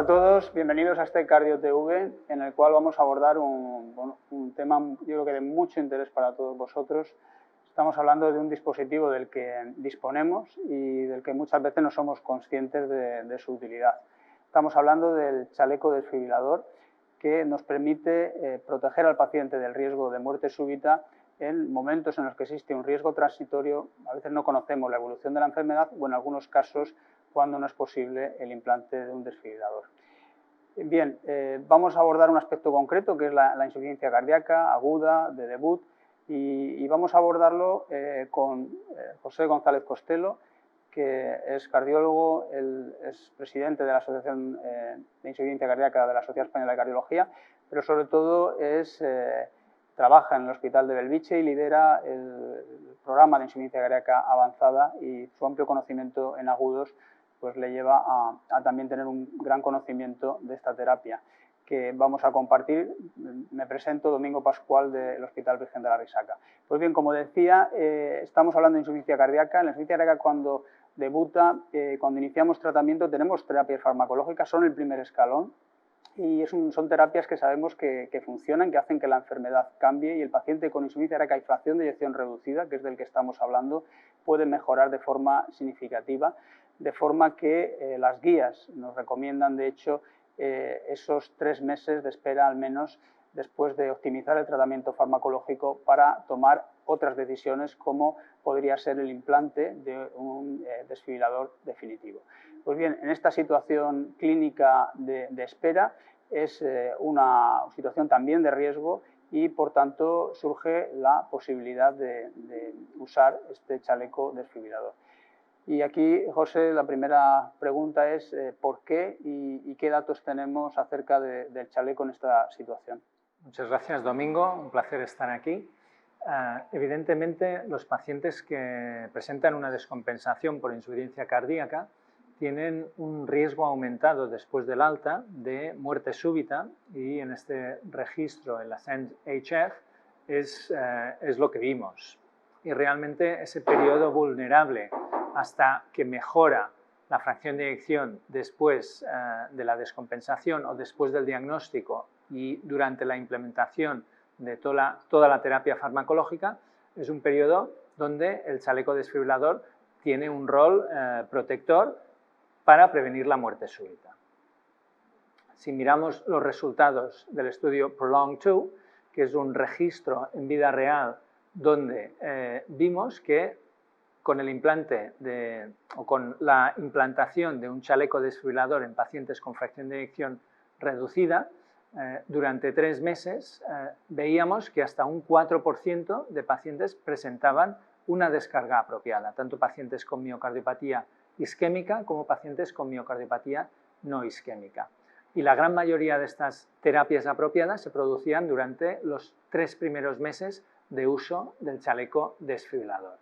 a todos, bienvenidos a este Cardio TV, en el cual vamos a abordar un tema, yo creo que de mucho interés para todos vosotros. Estamos hablando de un dispositivo del que disponemos y del que muchas veces no somos conscientes de su utilidad. Estamos hablando del chaleco desfibrilador, que nos permite proteger al paciente del riesgo de muerte súbita en momentos en los que existe un riesgo transitorio. A veces no conocemos la evolución de la enfermedad o en algunos casos cuando no es posible el implante de un desfibrilador. Bien, vamos a abordar un aspecto concreto que es la insuficiencia cardíaca aguda de debut y vamos a abordarlo con José González Costello, que es cardiólogo, es presidente de la Asociación de Insuficiencia Cardíaca de la Sociedad Española de Cardiología, pero sobre todo trabaja en el Hospital de Belviche y lidera el programa de insuficiencia cardíaca avanzada, y su amplio conocimiento en agudos pues le lleva a también tener un gran conocimiento de esta terapia que vamos a compartir. Me presento, Domingo Pascual, del Hospital Virgen de la Risaca. Pues bien, como decía, estamos hablando de insuficiencia cardíaca. En la insuficiencia cardíaca, cuando debuta, cuando iniciamos tratamiento, tenemos terapias farmacológicas, son el primer escalón, y son terapias que sabemos que funcionan, que hacen que la enfermedad cambie, y el paciente con insuficiencia cardíaca y fracción de eyección reducida, que es del que estamos hablando, puede mejorar de forma significativa, de forma que las guías nos recomiendan, de hecho, esos 3 meses de espera al menos después de optimizar el tratamiento farmacológico para tomar otras decisiones, como podría ser el implante de un desfibrilador definitivo. Pues bien, en esta situación clínica de espera es una situación también de riesgo, y por tanto surge la posibilidad de usar este chaleco desfibrilador. Y aquí, José, la primera pregunta es ¿por qué y qué datos tenemos acerca del chaleco en esta situación? Muchas gracias, Domingo. Un placer estar aquí. Evidentemente, los pacientes que presentan una descompensación por insuficiencia cardíaca tienen un riesgo aumentado después del alta de muerte súbita, y en este registro, el ASCEND-HF, es lo que vimos. Y realmente ese periodo vulnerable hasta que mejora la fracción de eyección después de la descompensación o después del diagnóstico y durante la implementación de toda la terapia farmacológica, es un periodo donde el chaleco desfibrilador tiene un rol protector para prevenir la muerte súbita. Si miramos los resultados del estudio PROLONG-2, que es un registro en vida real donde vimos que con el implante con la implantación de un chaleco desfibrilador en pacientes con fracción de eyección reducida, durante 3 meses veíamos que hasta un 4% de pacientes presentaban una descarga apropiada, tanto pacientes con miocardiopatía isquémica como pacientes con miocardiopatía no isquémica. Y la gran mayoría de estas terapias apropiadas se producían durante los 3 primeros meses de uso del chaleco desfibrilador.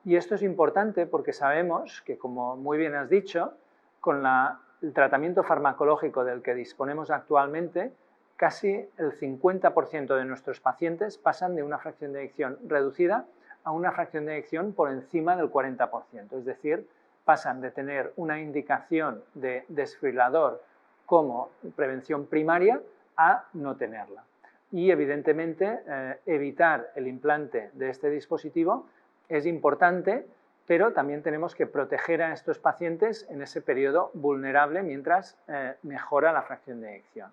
Y esto es importante porque sabemos que, como muy bien has dicho, con el tratamiento farmacológico del que disponemos actualmente, casi el 50% de nuestros pacientes pasan de una fracción de eyección reducida a una fracción de eyección por encima del 40%, es decir, pasan de tener una indicación de desfibrilador como prevención primaria a no tenerla. Y evidentemente evitar el implante de este dispositivo es importante, pero también tenemos que proteger a estos pacientes en ese periodo vulnerable mientras mejora la fracción de eyección.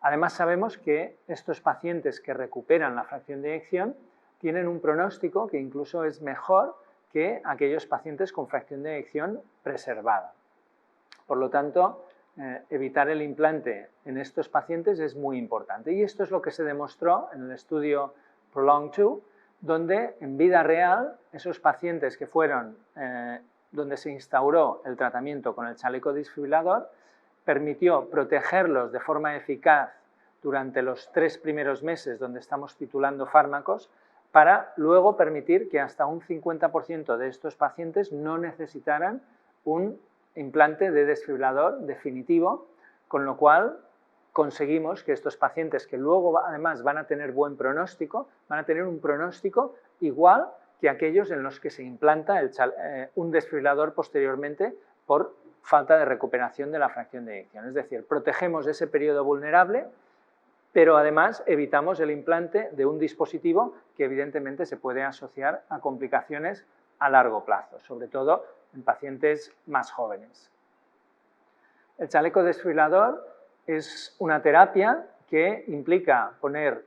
Además, sabemos que estos pacientes que recuperan la fracción de eyección tienen un pronóstico que incluso es mejor que aquellos pacientes con fracción de eyección preservada. Por lo tanto, evitar el implante en estos pacientes es muy importante. Y esto es lo que se demostró en el estudio PROLONG-2, donde en vida real esos pacientes que fueron donde se instauró el tratamiento con el chaleco desfibrilador permitió protegerlos de forma eficaz durante los 3 primeros meses donde estamos titulando fármacos, para luego permitir que hasta un 50% de estos pacientes no necesitaran un implante de desfibrilador definitivo, con lo cual conseguimos que estos pacientes, que luego además van a tener buen pronóstico, van a tener un pronóstico igual que aquellos en los que se implanta un desfibrilador posteriormente por falta de recuperación de la fracción de eyección. Es decir, protegemos ese periodo vulnerable, pero además evitamos el implante de un dispositivo que evidentemente se puede asociar a complicaciones a largo plazo, sobre todo en pacientes más jóvenes. El chaleco desfibrilador es una terapia que implica poner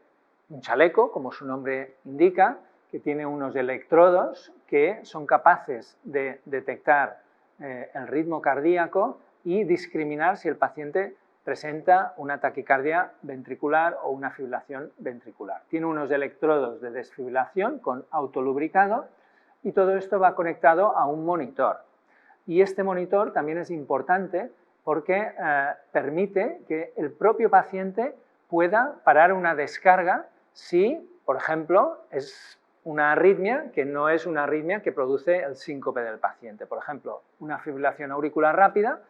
un chaleco, como su nombre indica, que tiene unos electrodos que son capaces de detectar el ritmo cardíaco y discriminar si el paciente presenta una taquicardia ventricular o una fibrilación ventricular. Tiene unos electrodos de desfibrilación con autolubricado y todo esto va conectado a un monitor. Y este monitor también es importante porque permite que el propio paciente pueda parar una descarga si, por ejemplo, es una arritmia que no es una arritmia que produce el síncope del paciente. Por ejemplo, una fibrilación auricular rápida,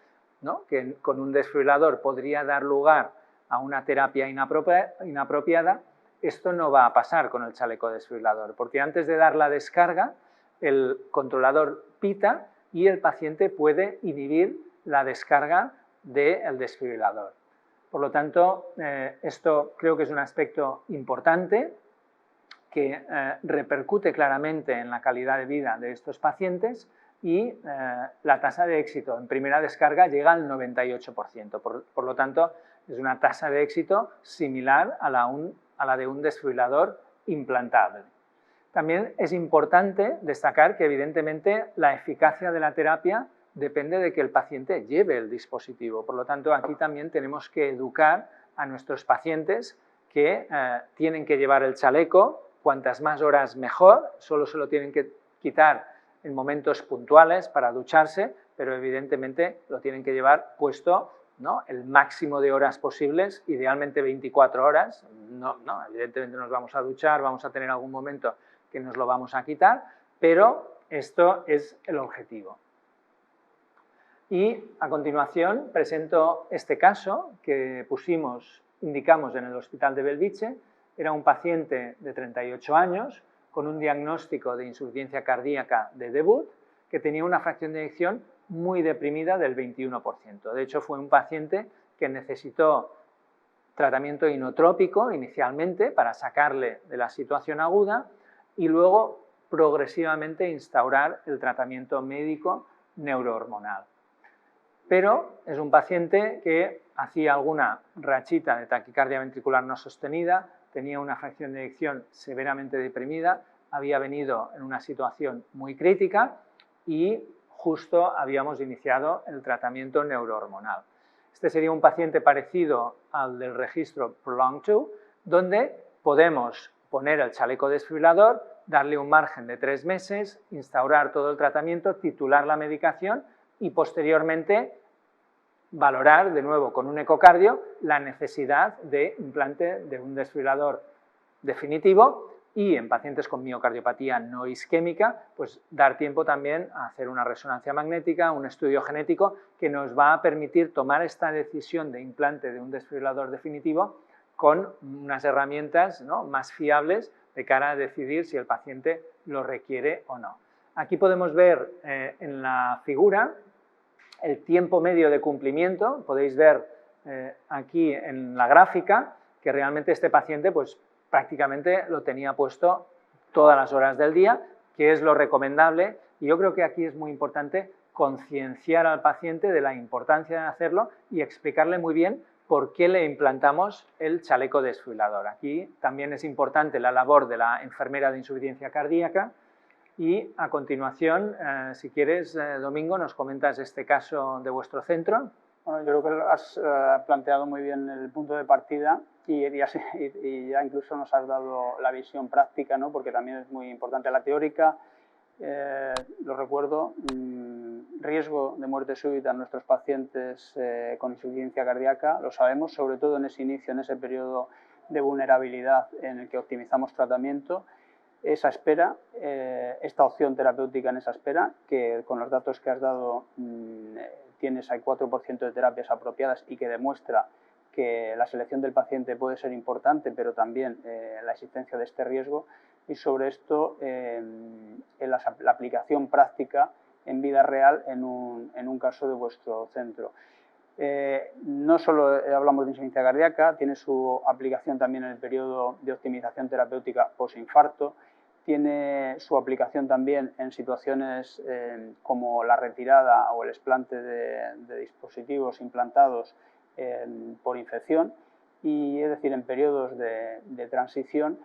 ¿no?, que con un desfibrilador podría dar lugar a una terapia inapropiada, esto no va a pasar con el chaleco desfibrilador, porque antes de dar la descarga, el controlador pita y el paciente puede inhibir la descarga del desfibrilador. Por lo tanto, esto creo que es un aspecto importante que repercute claramente en la calidad de vida de estos pacientes y la tasa de éxito en primera descarga llega al 98%. Por lo tanto, es una tasa de éxito similar a la de un desfibrilador implantable. También es importante destacar que evidentemente la eficacia de la terapia depende de que el paciente lleve el dispositivo. Por lo tanto, aquí también tenemos que educar a nuestros pacientes que tienen que llevar el chaleco, cuantas más horas mejor, solo se lo tienen que quitar en momentos puntuales para ducharse, pero evidentemente lo tienen que llevar puesto, ¿no?, el máximo de horas posibles, idealmente 24 horas. No, evidentemente nos vamos a duchar, vamos a tener algún momento que nos lo vamos a quitar, pero esto es el objetivo. Y a continuación presento este caso que indicamos en el Hospital de Belviche. Era un paciente de 38 años con un diagnóstico de insuficiencia cardíaca de debut que tenía una fracción de eyección muy deprimida del 21%. De hecho, fue un paciente que necesitó tratamiento inotrópico inicialmente para sacarle de la situación aguda y luego progresivamente instaurar el tratamiento médico neurohormonal. Pero es un paciente que hacía alguna rachita de taquicardia ventricular no sostenida, tenía una fracción de eyección severamente deprimida, había venido en una situación muy crítica y justo habíamos iniciado el tratamiento neurohormonal. Este sería un paciente parecido al del registro PROLONG-2, donde podemos poner el chaleco desfibrilador, darle un margen de 3 meses, instaurar todo el tratamiento, titular la medicación y posteriormente valorar de nuevo con un ecocardio la necesidad de implante de un desfibrilador definitivo y en pacientes con miocardiopatía no isquémica, pues dar tiempo también a hacer una resonancia magnética, un estudio genético que nos va a permitir tomar esta decisión de implante de un desfibrilador definitivo con unas herramientas, ¿no?, más fiables de cara a decidir si el paciente lo requiere o no. Aquí podemos ver en la figura el tiempo medio de cumplimiento. Podéis ver aquí en la gráfica que realmente este paciente pues prácticamente lo tenía puesto todas las horas del día, que es lo recomendable, y yo creo que aquí es muy importante concienciar al paciente de la importancia de hacerlo y explicarle muy bien por qué le implantamos el chaleco desfibrilador. Aquí también es importante la labor de la enfermera de insuficiencia cardíaca. Y a continuación, si quieres, Domingo, nos comentas este caso de vuestro centro. Bueno, yo creo que has planteado muy bien el punto de partida y ya incluso nos has dado la visión práctica, ¿no?, porque también es muy importante la teórica. Lo recuerdo, riesgo de muerte súbita en nuestros pacientes con insuficiencia cardíaca, lo sabemos, sobre todo en ese inicio, en ese periodo de vulnerabilidad en el que optimizamos tratamiento. Esa espera, esta opción terapéutica en esa espera, que con los datos que has dado tienes hay 4% de terapias apropiadas y que demuestra que la selección del paciente puede ser importante, pero también la existencia de este riesgo. Y sobre esto, en la aplicación práctica en vida real en un caso de vuestro centro. No solo hablamos de insuficiencia cardíaca, tiene su aplicación también en el periodo de optimización terapéutica posinfarto, tiene su aplicación también en situaciones como la retirada o el explante de dispositivos implantados por infección, y es decir, en periodos de transición.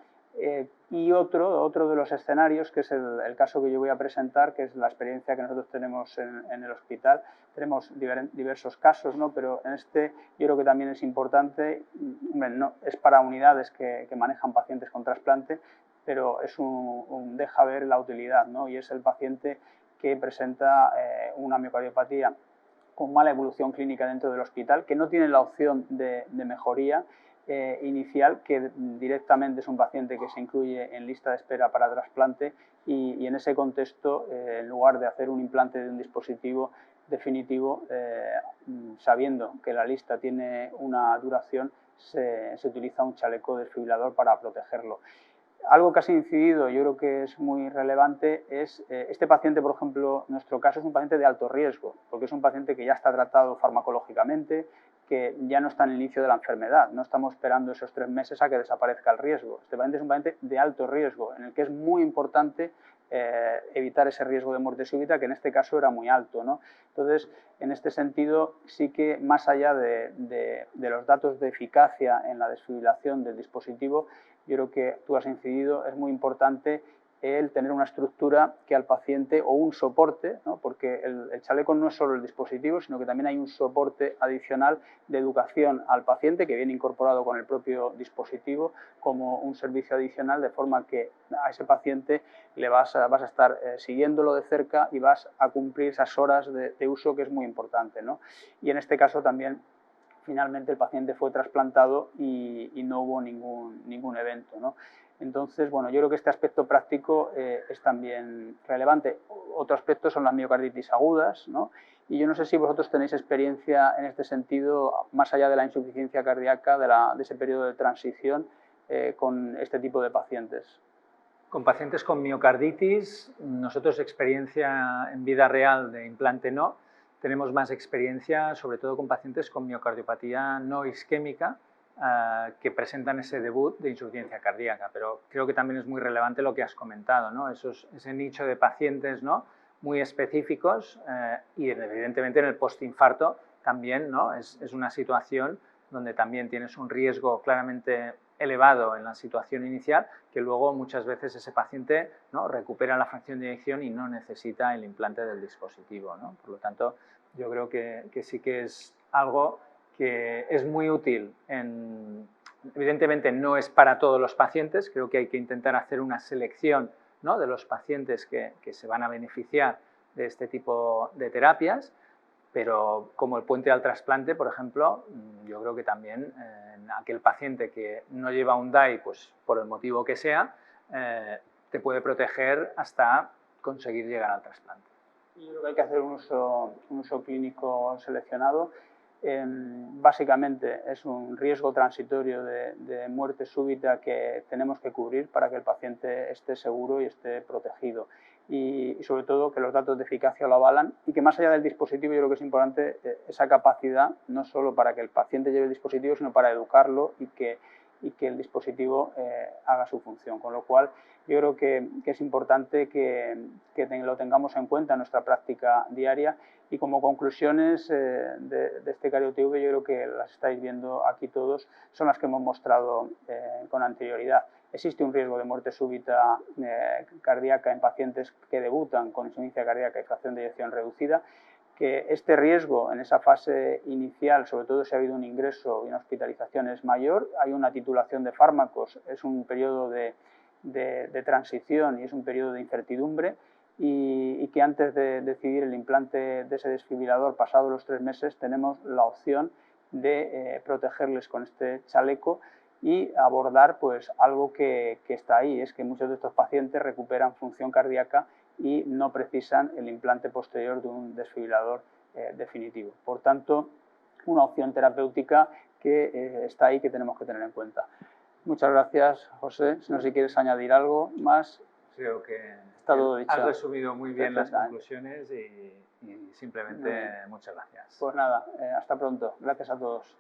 Y otro de los escenarios, que es el caso que yo voy a presentar, que es la experiencia que nosotros tenemos en el hospital. Tenemos diversos casos, ¿no? Pero en este yo creo que también es importante, no, es para unidades que manejan pacientes con trasplante, pero es deja ver la utilidad, ¿no? Y es el paciente que presenta una miocardiopatía con mala evolución clínica dentro del hospital, que no tiene la opción de mejoría inicial, que directamente es un paciente que se incluye en lista de espera para trasplante, y en ese contexto, en lugar de hacer un implante de un dispositivo definitivo, sabiendo que la lista tiene una duración, se utiliza un chaleco desfibrilador para protegerlo. Algo que ha incidido, yo creo que es muy relevante, es este paciente, por ejemplo, en nuestro caso es un paciente de alto riesgo, porque es un paciente que ya está tratado farmacológicamente, que ya no está en el inicio de la enfermedad, no estamos esperando esos 3 meses a que desaparezca el riesgo. Este paciente es un paciente de alto riesgo, en el que es muy importante evitar ese riesgo de muerte súbita, que en este caso era muy alto, ¿no? Entonces, en este sentido, sí que más allá de los datos de eficacia en la desfibrilación del dispositivo, yo creo que tú has incidido, es muy importante el tener una estructura que al paciente, o un soporte, ¿no? Porque el chaleco no es solo el dispositivo, sino que también hay un soporte adicional de educación al paciente que viene incorporado con el propio dispositivo como un servicio adicional, de forma que a ese paciente le vas a estar siguiéndolo de cerca y vas a cumplir esas horas de uso, que es muy importante, ¿no? Y en este caso también, finalmente, el paciente fue trasplantado y no hubo ningún evento, ¿no? Entonces, bueno, yo creo que este aspecto práctico es también relevante. Otro aspecto son las miocarditis agudas, ¿no? Y yo no sé si vosotros tenéis experiencia en este sentido, más allá de la insuficiencia cardíaca, de ese periodo de transición, con este tipo de pacientes. Con pacientes con miocarditis, nosotros experiencia en vida real de implante no, tenemos más experiencia sobre todo con pacientes con miocardiopatía no isquémica, que presentan ese debut de insuficiencia cardíaca, pero creo que también es muy relevante lo que has comentado, ¿no? Ese nicho de pacientes, ¿no?, muy específicos, y evidentemente en el postinfarto también, ¿no?, es una situación donde también tienes un riesgo claramente elevado en la situación inicial, que luego muchas veces ese paciente, ¿no?, recupera la fracción de eyección y no necesita el implante del dispositivo, ¿no? Por lo tanto, yo creo que sí que es algo que es muy útil. Evidentemente no es para todos los pacientes, creo que hay que intentar hacer una selección, ¿no?, de los pacientes que se van a beneficiar de este tipo de terapias, pero como el puente al trasplante, por ejemplo, yo creo que también aquel paciente que no lleva un DAI, pues por el motivo que sea, te puede proteger hasta conseguir llegar al trasplante. Yo creo que hay que hacer un uso clínico seleccionado. Básicamente es un riesgo transitorio de muerte súbita que tenemos que cubrir para que el paciente esté seguro y esté protegido. Y sobre todo que los datos de eficacia lo avalan, y que más allá del dispositivo yo creo que es importante esa capacidad, no solo para que el paciente lleve el dispositivo, sino para educarlo y que el dispositivo haga su función. Con lo cual yo creo que es importante que lo tengamos en cuenta en nuestra práctica diaria. Y como conclusiones de este CardioTV, yo creo que las estáis viendo aquí todos, son las que hemos mostrado con anterioridad. Existe un riesgo de muerte súbita cardíaca en pacientes que debutan con insuficiencia cardíaca y fracción de eyección reducida, que este riesgo en esa fase inicial, sobre todo si ha habido un ingreso y una hospitalización, es mayor. Hay una titulación de fármacos, es un periodo de transición y es un periodo de incertidumbre, y que antes de decidir el implante de ese desfibrilador, pasados los 3 meses, tenemos la opción de protegerles con este chaleco y abordar pues algo que está ahí, es que muchos de estos pacientes recuperan función cardíaca y no precisan el implante posterior de un desfibrilador definitivo. Por tanto, una opción terapéutica que está ahí, que tenemos que tener en cuenta. Muchas gracias, José. No sé si quieres añadir algo más. Creo que Está todo dicho. Has resumido muy bien las Perfectamente. conclusiones y simplemente muchas gracias. Pues nada, hasta pronto. Gracias a todos.